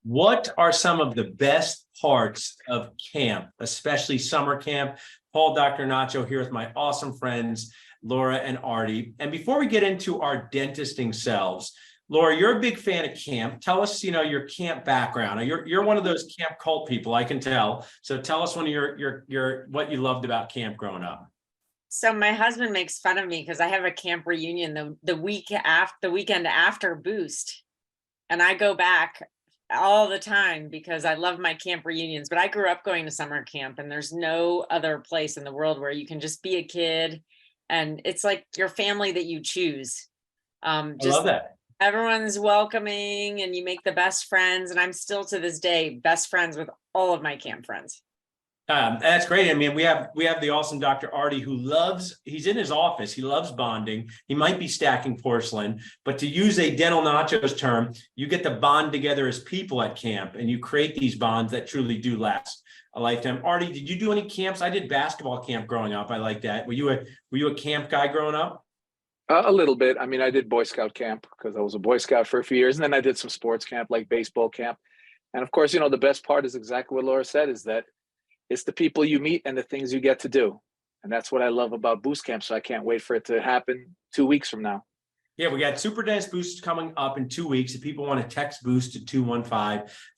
What are some of the best parts of camp, especially summer camp? Paul, Dr. Nacho here with my awesome friends, Laura and Artie. And before we get into our dentisting selves, Laura, you're a big fan of camp. Tell us, your camp background. You're one of those camp cult people, I can tell. So tell us one of your what you loved about camp growing up. So my husband makes fun of me because I have a camp reunion the weekend after Boost, and I go back all the time because I love my camp reunions. But I grew up going to summer camp, and there's no other place in the world where you can just be a kid, and it's like your family that you choose. I love that. Everyone's welcoming, and you make the best friends. And I'm still to this day best friends with all of my camp friends. That's great. I mean, we have the awesome Dr. Artie he's in his office. He loves bonding. He might be stacking porcelain, but to use a dental nachos term, you get to bond together as people at camp, and you create these bonds that truly do last a lifetime. Artie, did you do any camps? I did basketball camp growing up. I like that. Were you a camp guy growing up? A little bit. I mean, I did Boy Scout camp because I was a Boy Scout for a few years, and then I did some sports camp like baseball camp. And of course, the best part is exactly what Laura said, is that it's the people you meet and the things you get to do. And that's what I love about Boost Camp. So I can't wait for it to happen 2 weeks from now. Yeah, we got Super Dentist Boost coming up in 2 weeks. If people want to text Boost to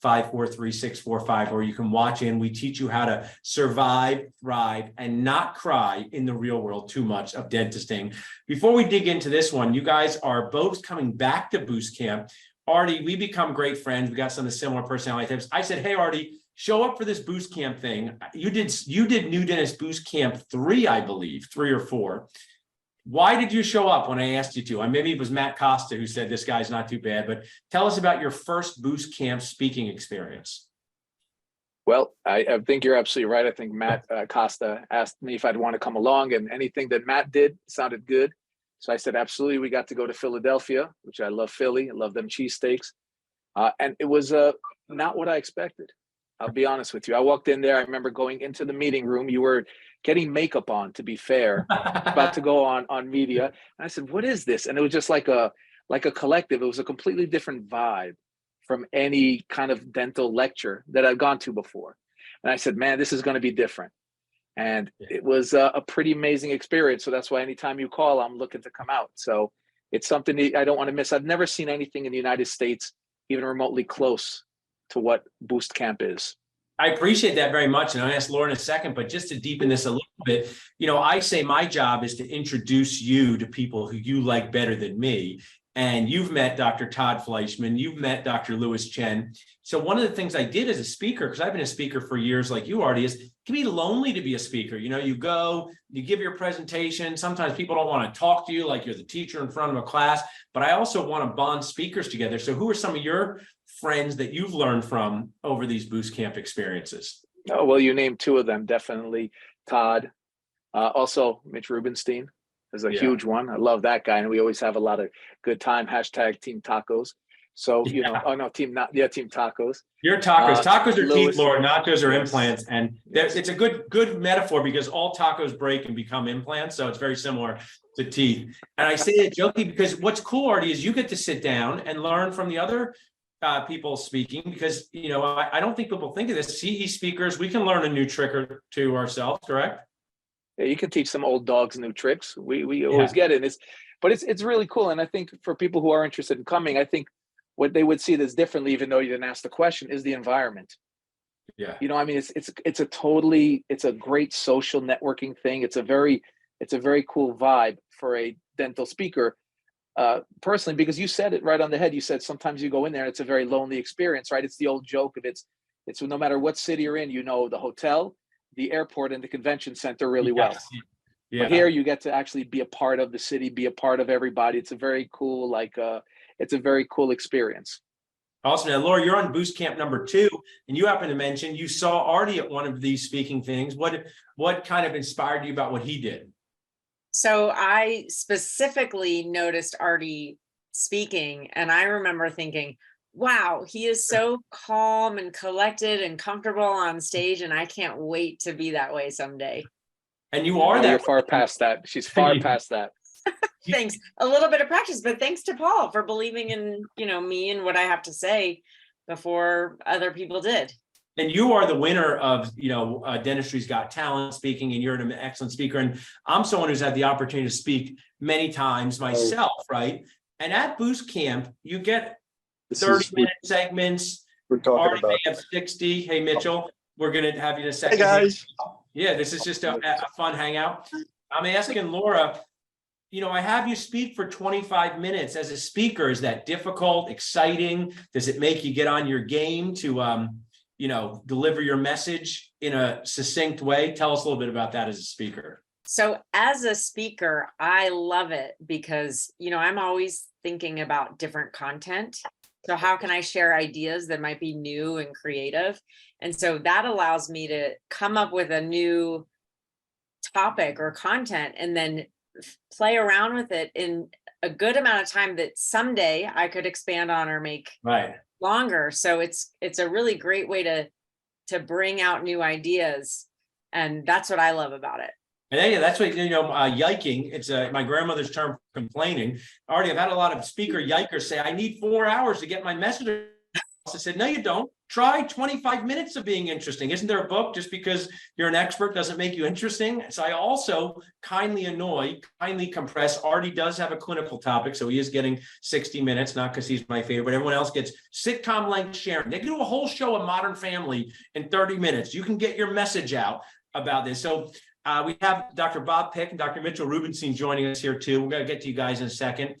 215-543-645, or you can watch in. We teach you how to survive, thrive, and not cry in the real world too much of dentisting. Before we dig into this one, you guys are both coming back to Boost Camp. Artie, we become great friends. We got some of the similar personality types. I said, hey, Artie, show up for this Boost Camp thing. You did New Dentist Boost Camp 3, I believe, 3 or 4. Why did you show up when I asked you to? Maybe it was Matt Costa who said this guy's not too bad, but tell us about your first Boost Camp speaking experience. Well, I think you're absolutely right. I think Matt Costa asked me if I'd want to come along, and anything that Matt did sounded good. So I said, absolutely. We got to go to Philadelphia, which I love Philly. I love them cheesesteaks. And it was not what I expected. I'll be honest with you. I walked in there. I remember going into the meeting room. You were getting makeup on, to be fair, about to go on media. And I said, what is this? And it was just like a collective. It was a completely different vibe from any kind of dental lecture that I've gone to before. And I said, man, this is going to be different. And it was a pretty amazing experience. So that's why anytime you call, I'm looking to come out. So it's something I don't want to miss. I've never seen anything in the United States even remotely close to what Boost Camp is. I appreciate that very much. And I'll ask Laura in a second, but just to deepen this a little bit, I say my job is to introduce you to people who you like better than me. And you've met Dr. Todd Fleischman, you've met Dr. Louis Chen. So one of the things I did as a speaker, because I've been a speaker for years like you already, is it can be lonely to be a speaker. You go, you give your presentation. Sometimes people don't want to talk to you like you're the teacher in front of a class, but I also want to bond speakers together. So who are some of your friends that you've learned from over these Boost Camp experiences? Oh, well, you named 2 of them, definitely Todd. Also, Mitch Rubenstein is a huge one. I love that guy. And we always have a lot of good time. # Team Tacos. So, Team Tacos. Your tacos. Tacos are teeth, Laura. Nachos are implants. And it's a good metaphor because all tacos break and become implants. So it's very similar to teeth. And I say it jokingly because what's cool, Artie, is you get to sit down and learn from the other people speaking, because, I don't think people think of this. CE speakers, we can learn a new trick or two ourselves, correct? Yeah, you can teach some old dogs new tricks. We always get it. It's really cool. And I think for people who are interested in coming, I think what they would see this differently, even though you didn't ask the question, is the environment. Yeah. It's a great social networking thing. It's a very cool vibe for a dental speaker. Personally, because you said it right on the head. You said sometimes you go in there and it's a very lonely experience, right? It's the old joke of it's no matter what city you're in, the hotel, the airport, and the convention center really well. Yeah. But here you get to actually be a part of the city, be a part of everybody. It's a very cool, it's a very cool experience. Awesome. Now, Laura, you're on Boost Camp number 2, and you happen to mention you saw Artie at one of these speaking things. What kind of inspired you about what he did? So I specifically noticed Artie speaking, and I remember thinking, wow, he is so calm and collected and comfortable on stage, and I can't wait to be that way someday. And you are that. You're far past that. She's far past that. Thanks. A little bit of practice, but thanks to Paul for believing in, me and what I have to say. before other people did. And you are the winner of, Dentistry's Got Talent speaking, and you're an excellent speaker. And I'm someone who's had the opportunity to speak many times myself, right? And at Boost Camp, you get 30-minute segments. We're talking Already about. may have 60. Hey, Mitchell, we're going to have you in a second. Hey, guys. Yeah, this is just a fun hangout. I'm asking Laura, I have you speak for 25 minutes as a speaker. Is that difficult, exciting? Does it make you get on your game to, deliver your message in a succinct way? Tell us a little bit about that as a speaker. So as a speaker, I love it because, I'm always thinking about different content. So how can I share ideas that might be new and creative? And so that allows me to come up with a new topic or content and then play around with it in a good amount of time that someday I could expand on or make longer. So it's a really great way to bring out new ideas. And that's what I love about it. And yeah, that's what, yiking, it's my grandmother's term for complaining. Already, I've had a lot of speaker yikers say, I need 4 hours to get my message. I said, no, you don't. Try 25 minutes of being interesting. Isn't there a book? Just because you're an expert doesn't make you interesting. So I also kindly compress. Artie does have a clinical topic, so he is getting 60 minutes, not because he's my favorite, but everyone else gets sitcom length sharing. They can do a whole show of Modern Family in 30 minutes. You can get your message out about this. So we have Dr. Bob Pick and Dr. Mitchell Rubenstein joining us here too. We're going to get to you guys in a second.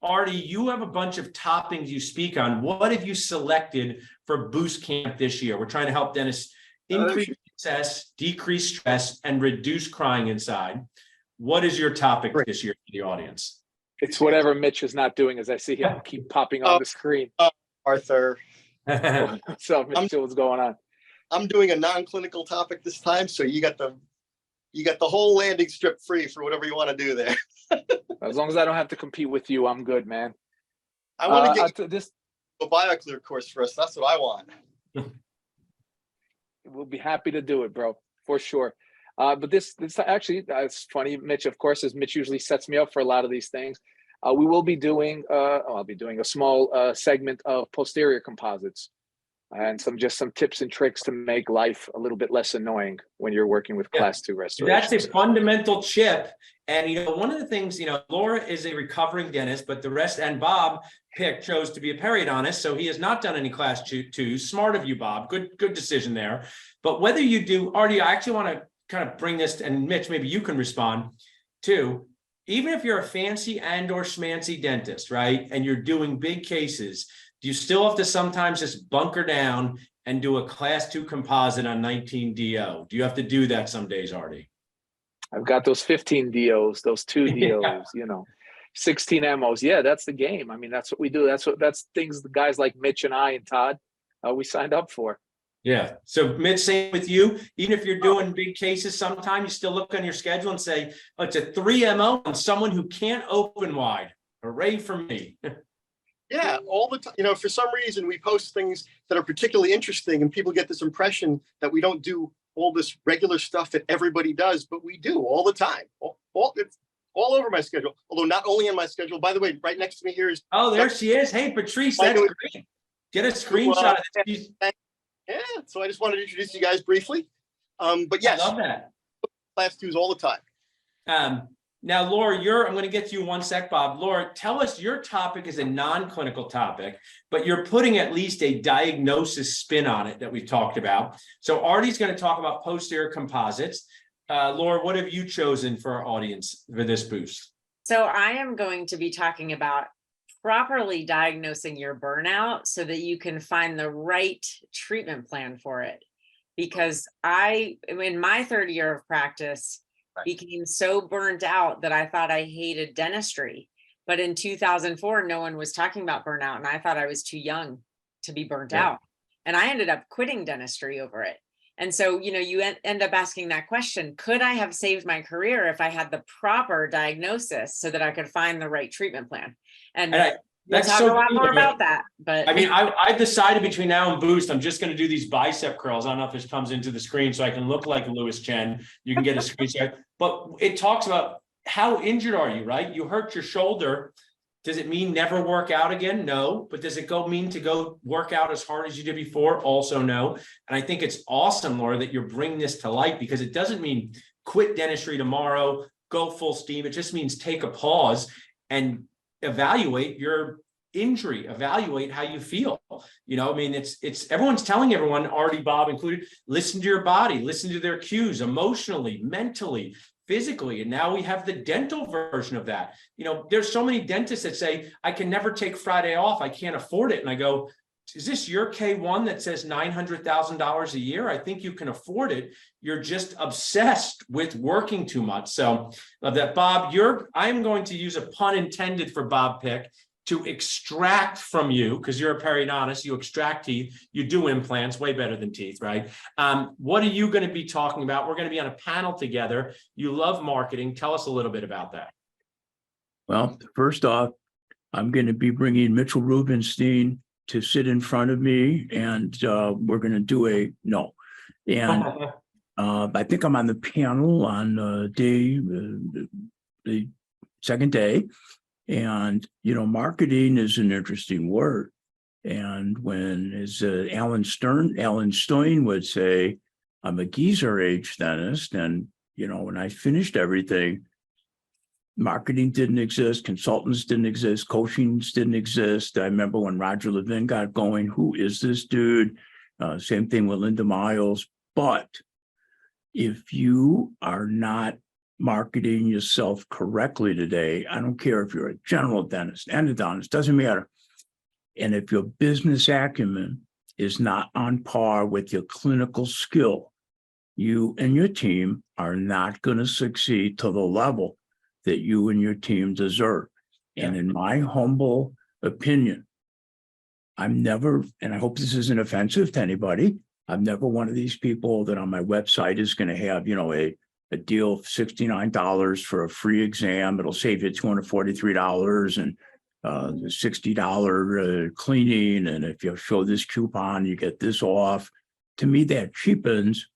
Artie, you have a bunch of toppings you speak on. What have you selected for Boost Camp this year? We're trying to help dentists increase success, decrease stress, and reduce crying inside. What is your topic this year for the audience? It's whatever Mitch is not doing, as I see him keep popping on the screen. Arthur. So, Mitchell, what's going on? I'm doing a non-clinical topic this time, so you got the whole landing strip free for whatever you want to do there. As long as I don't have to compete with you, I'm good, man. I want to get this a BioClear course for us. That's what I want. We'll be happy to do it, bro, for sure. But this actually, it's funny, Mitch, of course, as Mitch usually sets me up for a lot of these things. We will be doing, I'll be doing a small segment of posterior composites and some tips and tricks to make life a little bit less annoying when you're working with class 2 restoration. That's a fundamental chip. And, one of the things, Laura is a recovering dentist, but the rest, and Bob Pick chose to be a periodontist. So he has not done any class 2. Smart of you, Bob. Good decision there. But whether you do, Artie, I actually want to kind of bring this, and Mitch, maybe you can respond too. Even if you're a fancy and or schmancy dentist, right? And you're doing big cases, do you still have to sometimes just bunker down and do a class 2 composite on 19 DO? Do you have to do that some days, Artie? I've got those 15 DOs, those 2 DOs, 16 MOs. Yeah, that's the game. I mean, that's what we do. That's things the guys like Mitch and I and Todd, we signed up for. Yeah. So Mitch, same with you. Even if you're doing big cases, sometimes you still look on your schedule and say, oh, it's a 3 MO on someone who can't open wide. Hooray for me. Yeah, all the time. For some reason we post things that are particularly interesting and people get this impression that we don't do all this regular stuff that everybody does, but we do all the time. It's all over my schedule, although not only on my schedule. By the way, right next to me here is... Oh, there she is. Hey, Patrice, that's great. Get a screenshot of this. Yeah, so I just wanted to introduce you guys briefly. But yes, I love that. Class 2s all the time. Now, Laura, I'm going to get to you one sec, Bob. Laura, tell us, your topic is a non-clinical topic, but you're putting at least a diagnosis spin on it that we've talked about. So Artie's going to talk about posterior composites. Laura, what have you chosen for our audience for this boost? So I am going to be talking about properly diagnosing your burnout so that you can find the right treatment plan for it. Because in my 3rd year of practice, became so burnt out that I thought I hated dentistry. But in 2004, no one was talking about burnout, and I thought I was too young to be burnt out. And I ended up quitting dentistry over it. And so, you end up asking that question, could I have saved my career if I had the proper diagnosis so that I could find the right treatment plan? And we'll talk a lot more about that. But I mean, I've decided between now and Boost, I'm just going to do these bicep curls. I don't know if this comes into the screen so I can look like Louis Chen. You can get a screenshot. But it talks about how injured are you, right? You hurt your shoulder Does it mean never work out again? No. But does it mean to go work out as hard as you did before? Also no. And I think it's awesome, Laura, that you're bringing this to light, because it doesn't mean quit dentistry tomorrow, go full steam. It just means take a pause and evaluate your injury, evaluate how you feel. You know, I mean, it's everyone's telling everyone, Artie, Bob included, listen to your body, listen to their cues emotionally, mentally, physically. And now we have the dental version of that. You know, there's so many dentists that say, I can never take Friday off, I can't afford it. And I go, is this your K1 that says $900,000 a year? I think you can afford it. You're just obsessed with working too much. So love that. Bob, I'm going to use a pun intended for Bob Pick to extract from you, because you're a periodontist, you extract teeth, you do implants, way better than teeth, right? What are you going to be talking about? We're going to be on a panel together. You love marketing. Tell us a little bit about that. Well, first off, I'm going to be bringing Mitchell Rubenstein to sit in front of me, and we're going to do and I think I'm on the panel on the second day. And, you know, marketing is an interesting word. And when, as Alan Stein would say, I'm a geezer age dentist. And, you know, when I finished everything, marketing didn't exist, consultants didn't exist, coachings didn't exist. I remember when Roger Levin got going, who is this dude? Same thing with Linda Miles. But if you are not marketing yourself correctly today, I don't care if you're a general dentist, endodontist, doesn't matter. And if your business acumen is not on par with your clinical skill, you and your team are not going to succeed to the level that you and your team deserve. Yeah. And in my humble opinion, I'm never, and I hope this isn't offensive to anybody, I'm never one of these people that on my website is going to have, you know, a deal of $69 for a free exam. It'll save you $243 and $60 cleaning. And if you show this coupon, you get this off. To me, that cheapens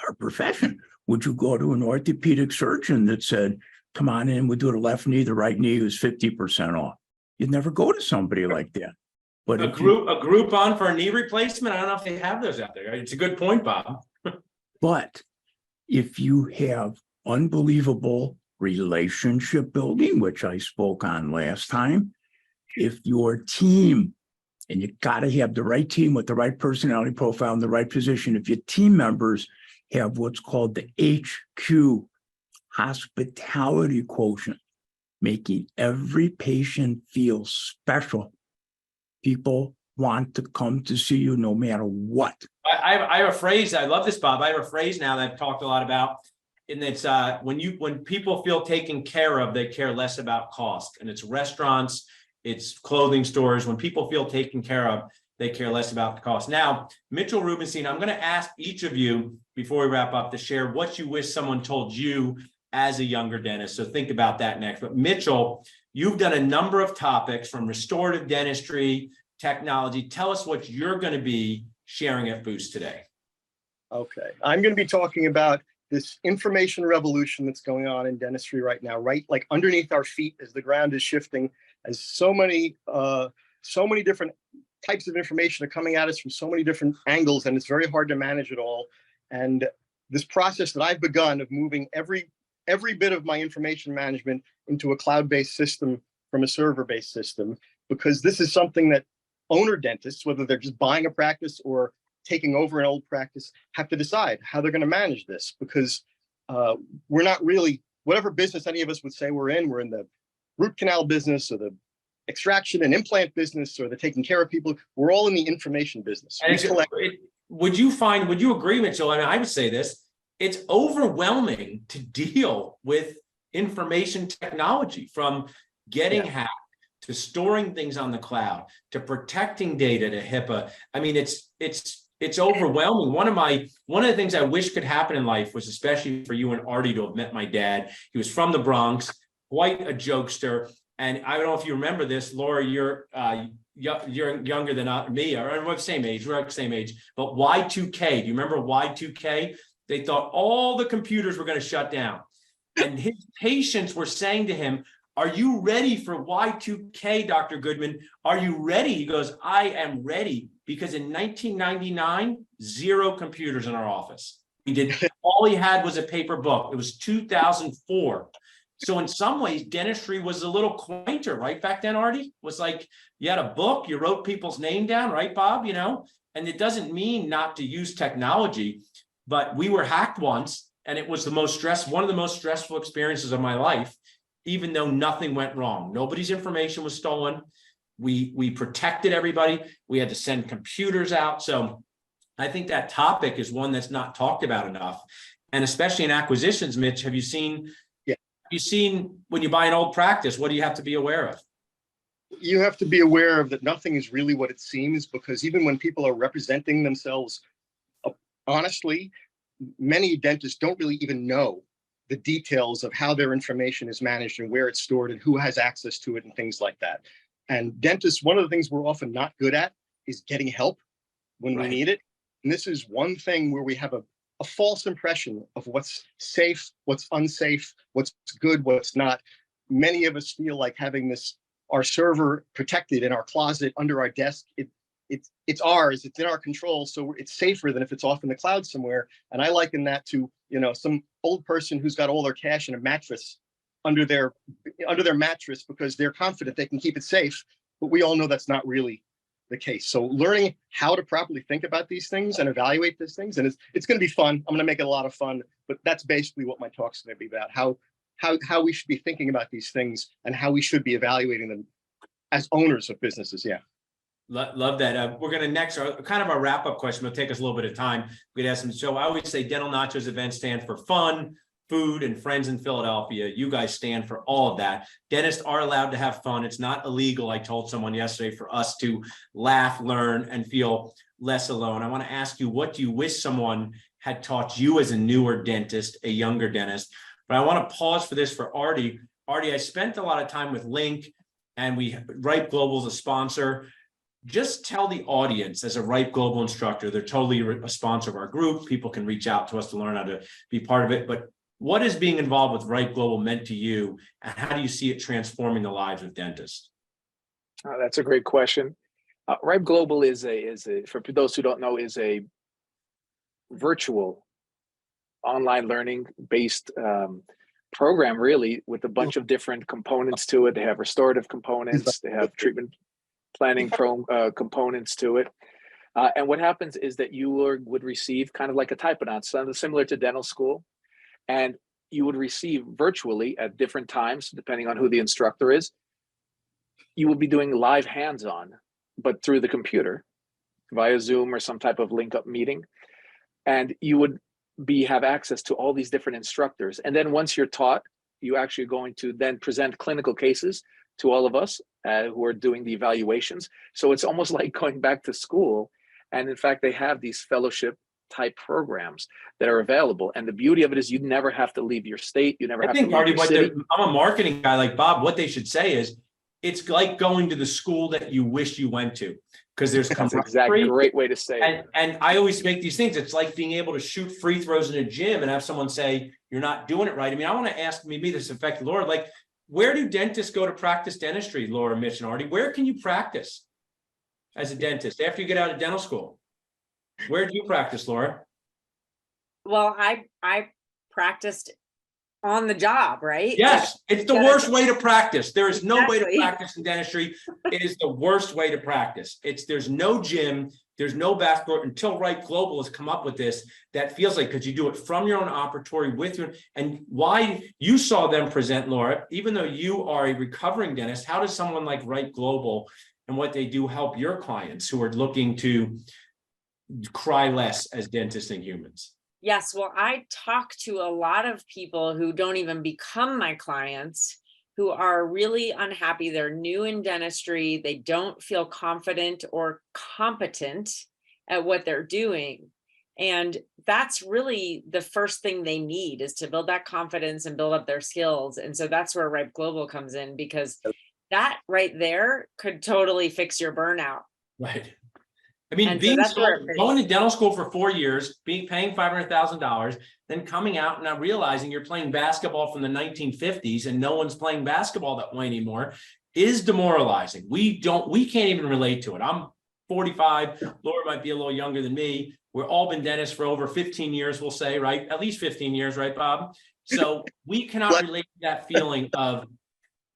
our profession. Would you go to an orthopedic surgeon that said, come on in, we'll do the left knee, the right knee is 50% off? You'd never go to somebody like that. But a Groupon for a knee replacement, I don't know if they have those out there. It's a good point, Bob. But if you have unbelievable relationship building, which I spoke on last time, if your team, and you got to have the right team with the right personality profile in the right position, if your team members have what's called the HQ, hospitality quotient, making every patient feel special, people want to come to see you no matter what. I have a phrase. I love this, Bob. I have a phrase now that I've talked a lot about, and it's when people feel taken care of, they care less about cost. And it's restaurants, it's clothing stores. When people feel taken care of, they care less about the cost. Now, Mitchell Rubenstein, I'm going to ask each of you before we wrap up to share what you wish someone told you as a younger dentist. So think about that next. But Mitchell, you've done a number of topics from restorative dentistry, technology. Tell us what you're going to be sharing at Boost today. Okay, I'm going to be talking about this information revolution that's going on in dentistry right now, right like underneath our feet as the ground is shifting, as so many different types of information are coming at us from so many different angles, and it's very hard to manage it all. And this process that I've begun of moving every bit of my information management into a cloud-based system from a server-based system, because this is something that owner dentists, whether they're just buying a practice or taking over an old practice, have to decide how they're going to manage this, because we're not really, whatever business any of us would say we're in the root canal business or the extraction and implant business or the taking care of people. We're all in the information business. Would you agree, Mitchell? I mean, I would say this, it's overwhelming to deal with information technology, from getting hacked to storing things on the cloud, to protecting data, to HIPAA. I mean, it's overwhelming. One of the things I wish could happen in life was, especially for you and Artie, to have met my dad. He was from the Bronx, quite a jokester. And I don't know if you remember this, Laura, you're younger than me, or we're the same age, we're the same age, but Y2K, do you remember Y2K? They thought all the computers were going to shut down. And his patients were saying to him, are you ready for Y2K, Dr. Goodman? Are you ready? He goes, I am ready, because in 1999, 0 computers in our office. We did, all he had was a paper book. It was 2004. So in some ways, dentistry was a little quainter, right? Back then, Artie, it was like you had a book, you wrote people's name down, right, Bob? You know, and it doesn't mean not to use technology, but we were hacked once, and it was one of the most stressful experiences of my life, even though nothing went wrong. Nobody's information was stolen. We protected everybody. We had to send computers out. So I think that topic is one that's not talked about enough. And especially in acquisitions, Mitch, have you seen when you buy an old practice, what do you have to be aware of? You have to be aware of that nothing is really what it seems, because even when people are representing themselves honestly, many dentists don't really even know the details of how their information is managed and where it's stored and who has access to it and things like that. And dentists, one of the things we're often not good at is getting help when we need it. And this is one thing where we have a false impression of what's safe, what's unsafe, what's good, what's not. Many of us feel like having our server protected in our closet under our desk. It's ours, it's in our control, so it's safer than if it's off in the cloud somewhere. And I liken that to, some old person who's got all their cash in a mattress under their mattress because they're confident they can keep it safe. But we all know that's not really the case. So learning how to properly think about these things and evaluate these things, and it's going to be fun. I'm going to make it a lot of fun, but that's basically what my talk's going to be about: how we should be thinking about these things and how we should be evaluating them as owners of businesses. Yeah. Love that. We're going to next, kind of our wrap-up question. It'll take us a little bit of time. We'd ask them. So I always say Dental Nachos events stand for fun, food, and friends in Philadelphia. You guys stand for all of that. Dentists are allowed to have fun. It's not illegal, I told someone yesterday, for us to laugh, learn, and feel less alone. I want to ask you, what do you wish someone had taught you as a newer dentist, a younger dentist? But I want to pause for this for Artie. Artie, I spent a lot of time with Link, and Ripe Global is a sponsor. Just tell the audience, as a Ripe Global instructor, they're totally a sponsor of our group. People can reach out to us to learn how to be part of it. But what is being involved with Ripe Global meant to you, and how do you see it transforming the lives of dentists? That's a great question. Ripe Global is for those who don't know, is a virtual online learning based program, really, with a bunch of different components to it. They have restorative components, they have treatment planning components to it. And what happens is that you would receive kind of like a Hype-a-thon, similar to dental school. And you would receive virtually at different times, depending on who the instructor is. You will be doing live hands-on, but through the computer via Zoom or some type of link-up meeting. And you would have access to all these different instructors. And then once you're taught, you're actually going to then present clinical cases to all of us who are doing the evaluations. So it's almost like going back to school. And in fact, they have these fellowship type programs that are available. And the beauty of it is you never have to leave your state. You never have to leave your city. I'm a marketing guy like Bob. What they should say is, it's like going to the school that you wish you went to, because there's exactly great way to say it. And I always make these things. It's like being able to shoot free throws in a gym and have someone say, you're not doing it right. I mean, I want to ask, maybe this affects Laura, like, where do dentists go to practice dentistry, Laura, Mitch, and Artie? Where can you practice as a dentist after you get out of dental school? Where do you practice, Laura? Well, I practiced on the job, right? Yes, it's the worst way to practice. There is no way to Exactly. practice in dentistry. It is the worst way to practice. There's no gym, there's no basketball, until Ripe Global has come up with this that feels like, because you do it from your own operatory with your, and why you saw them present, Laura, even though you are a recovering dentist, how does someone like Ripe Global and what they do help your clients who are looking to cry less as dentists and humans? Yes, well, I talk to a lot of people who don't even become my clients, who are really unhappy. They're new in dentistry. They don't feel confident or competent at what they're doing. And that's really the first thing they need, is to build that confidence and build up their skills. And so that's where Ripe Global comes in, because that right there could totally fix your burnout. Right. I mean, And so being that's where it sold, fits. going to dental school for 4 years, paying $500,000, then coming out and not realizing you're playing basketball from the 1950s and no one's playing basketball that way anymore is demoralizing. We can't even relate to it. I'm 45. Laura might be a little younger than me. We've all been dentists for over 15 years, we'll say, right? At least 15 years, right, Bob? So we cannot relate to that feeling of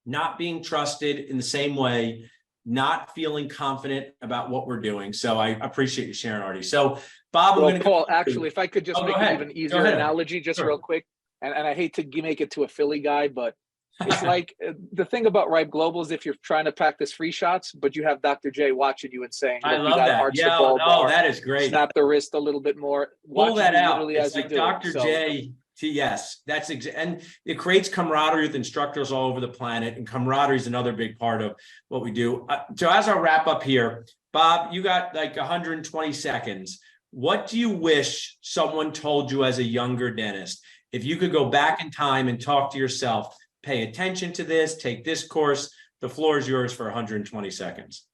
not being trusted in the same way, not feeling confident about what we're doing. So I appreciate you sharing, Artie. So Bob, Well, I'm going to Paul, actually, if I could just Oh, go make an ahead. even Go easier ahead. analogy, just Sure. real quick, and I hate to make it to a Philly guy, but it's like the thing about Ripe Global is if you're trying to practice free shots, but you have Dr. J watching you and saying, I look, you love got to that. arch the Yeah. ball Oh, more, that is great. snap the wrist a little bit more, Pull watching that you out. literally It's as you like do Dr. it. So, J. Yes, that's and it creates camaraderie with instructors all over the planet, and camaraderie is another big part of what we do. So as I wrap up here, Bob, you got like 120 seconds. What do you wish someone told you as a younger dentist? If you could go back in time and talk to yourself, pay attention to this, take this course, the floor is yours for 120 seconds.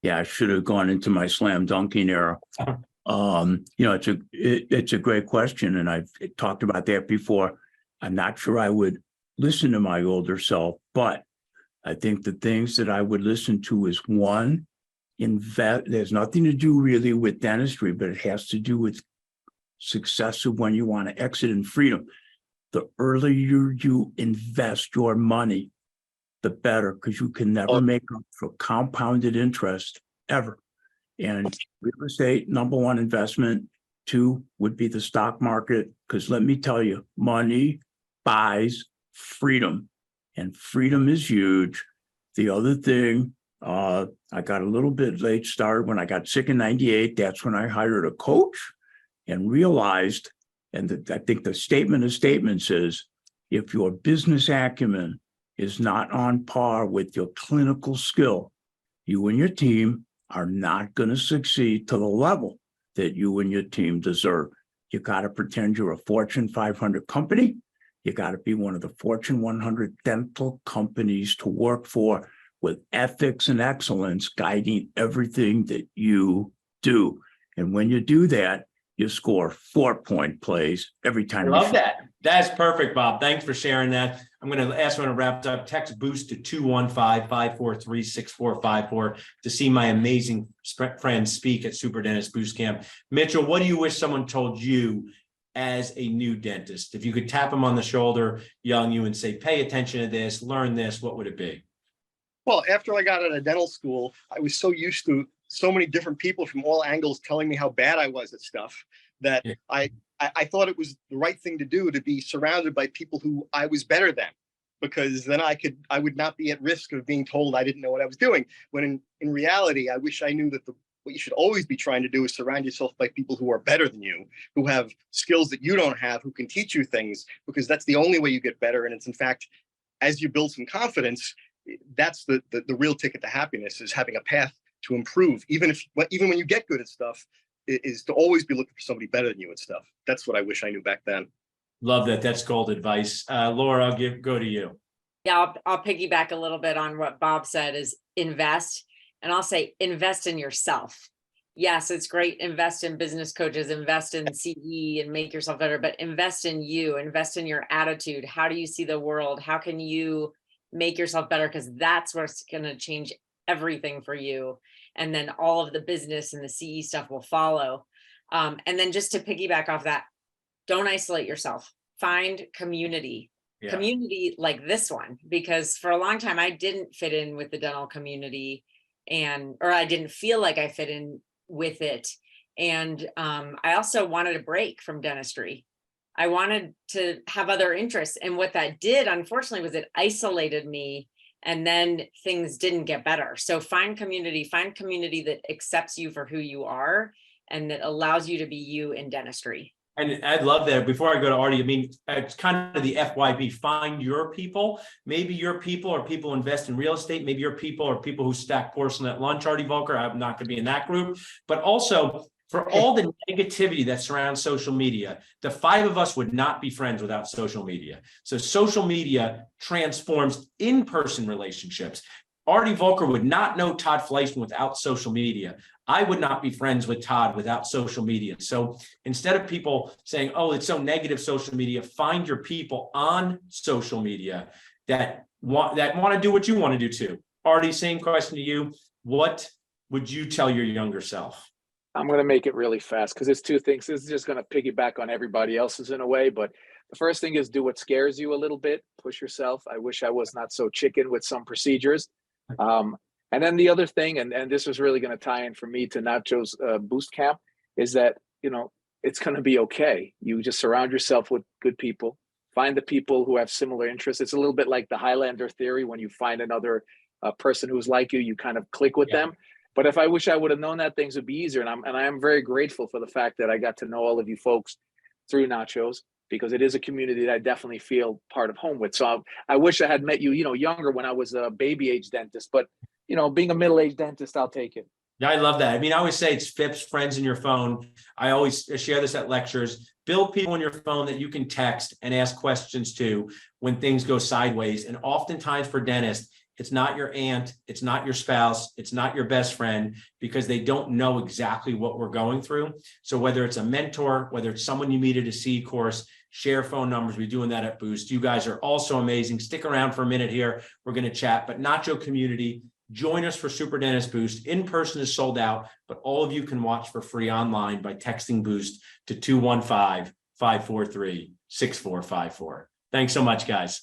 Yeah, I should have gone into my slam dunking era. It's a great question, and I've talked about that before. I'm not sure I would listen to my older self, but I think the things that I would listen to is one, invest. There's nothing to do really with dentistry, but it has to do with success of when you want to exit in freedom. The earlier you invest your money, the better, because you can never make up for compounded interest ever. And real estate, number one investment. 2 would be the stock market, because let me tell you, money buys freedom, and freedom is huge. The other thing, I got a little bit late start when I got sick in 98. That's when I hired a coach and realized, and I think the statement of statements is, if your business acumen is not on par with your clinical skill, you and your team are not going to succeed to the level that you and your team deserve. You got to pretend you're a Fortune 500 company. You got to be one of the Fortune 100 dental companies to work for, with ethics and excellence guiding everything that you do. And when you do that, you score 4-point plays every time. I love that. That's perfect, Bob. Thanks for sharing that. I'm going to ask when it wraps up, text BOOST to 215-543-6454 to see my amazing friends speak at Super Dentist Boost Camp. Mitchell, what do you wish someone told you as a new dentist? If you could tap them on the shoulder, young you, and say, pay attention to this, learn this, what would it be? Well, after I got out of dental school, I was so used to so many different people from all angles telling me how bad I was at stuff that I thought it was the right thing to do, to be surrounded by people who I was better than, because then I would not be at risk of being told I didn't know what I was doing. When in reality, I wish I knew that what you should always be trying to do is surround yourself by people who are better than you, who have skills that you don't have, who can teach you things, because that's the only way you get better. And it's, in fact, as you build some confidence, that's the real ticket to happiness, is having a path to improve, even when you get good at stuff, is to always be looking for somebody better than you at stuff. That's what I wish I knew back then. Love that. That's gold advice. Laura, I'll go to you. Yeah, I'll piggyback a little bit on what Bob said, is invest. And I'll say invest in yourself. Yes, it's great. Invest in business coaches, invest in CE and make yourself better, but invest in you, invest in your attitude. How do you see the world? How can you make yourself better? Because that's what's going to change everything for you. And then all of the business and the CE stuff will follow. And then just to piggyback off that, don't isolate yourself. Find community. Yeah. Community like this one, because for a long time I didn't fit in with the dental community, or I didn't feel like I fit in with it. And I also wanted a break from dentistry. I wanted to have other interests. And what that did, unfortunately, was it isolated me, and then things didn't get better. So find community that accepts you for who you are and that allows you to be you in dentistry. And I'd love that. Before I go to Artie, I mean, it's kind of the FYP, find your people. Maybe your people are people who invest in real estate. Maybe your people are people who stack porcelain at lunch, Artie Volker. I'm not going to be in that group. But also, for all the negativity that surrounds social media, the 5 of us would not be friends without social media. So social media transforms in-person relationships. Artie Volker would not know Todd Fleischman without social media. I would not be friends with Todd without social media. So instead of people saying, oh, it's so negative social media, find your people on social media that want to do what you want to do too. Artie, same question to you. What would you tell your younger self? I'm going to make it really fast because it's two things. This is just going to piggyback on everybody else's in a way. But the first thing is do what scares you a little bit. Push yourself. I wish I was not so chicken with some procedures. And then the other thing, and this was really going to tie in for me to Nacho's boost camp, is that, you know, it's going to be okay. You just surround yourself with good people. Find the people who have similar interests. It's a little bit like the Highlander theory. When you find another person who's like you kind of click with them. But if I wish I would have known that, things would be easier. And I am very grateful for the fact that I got to know all of you folks through Nacho's, because it is a community that I definitely feel part of home with. So I wish I had met you, you know, younger when I was a baby age dentist, but you know, being a middle-aged dentist, I'll take it. Yeah, I love that. I mean, I always say it's FIPS, friends in your phone. I always share this at lectures. Build people on your phone that you can text and ask questions to when things go sideways. And oftentimes for dentists, it's not your aunt, it's not your spouse, it's not your best friend, because they don't know exactly what we're going through. So whether it's a mentor, whether it's someone you meet at a C course, share phone numbers. We're doing that at Boost. You guys are also amazing. Stick around for a minute here. We're going to chat, but Nacho community, join us for Super Dentist Boost. In person is sold out, but all of you can watch for free online by texting Boost to 215-543-6454. Thanks so much, guys.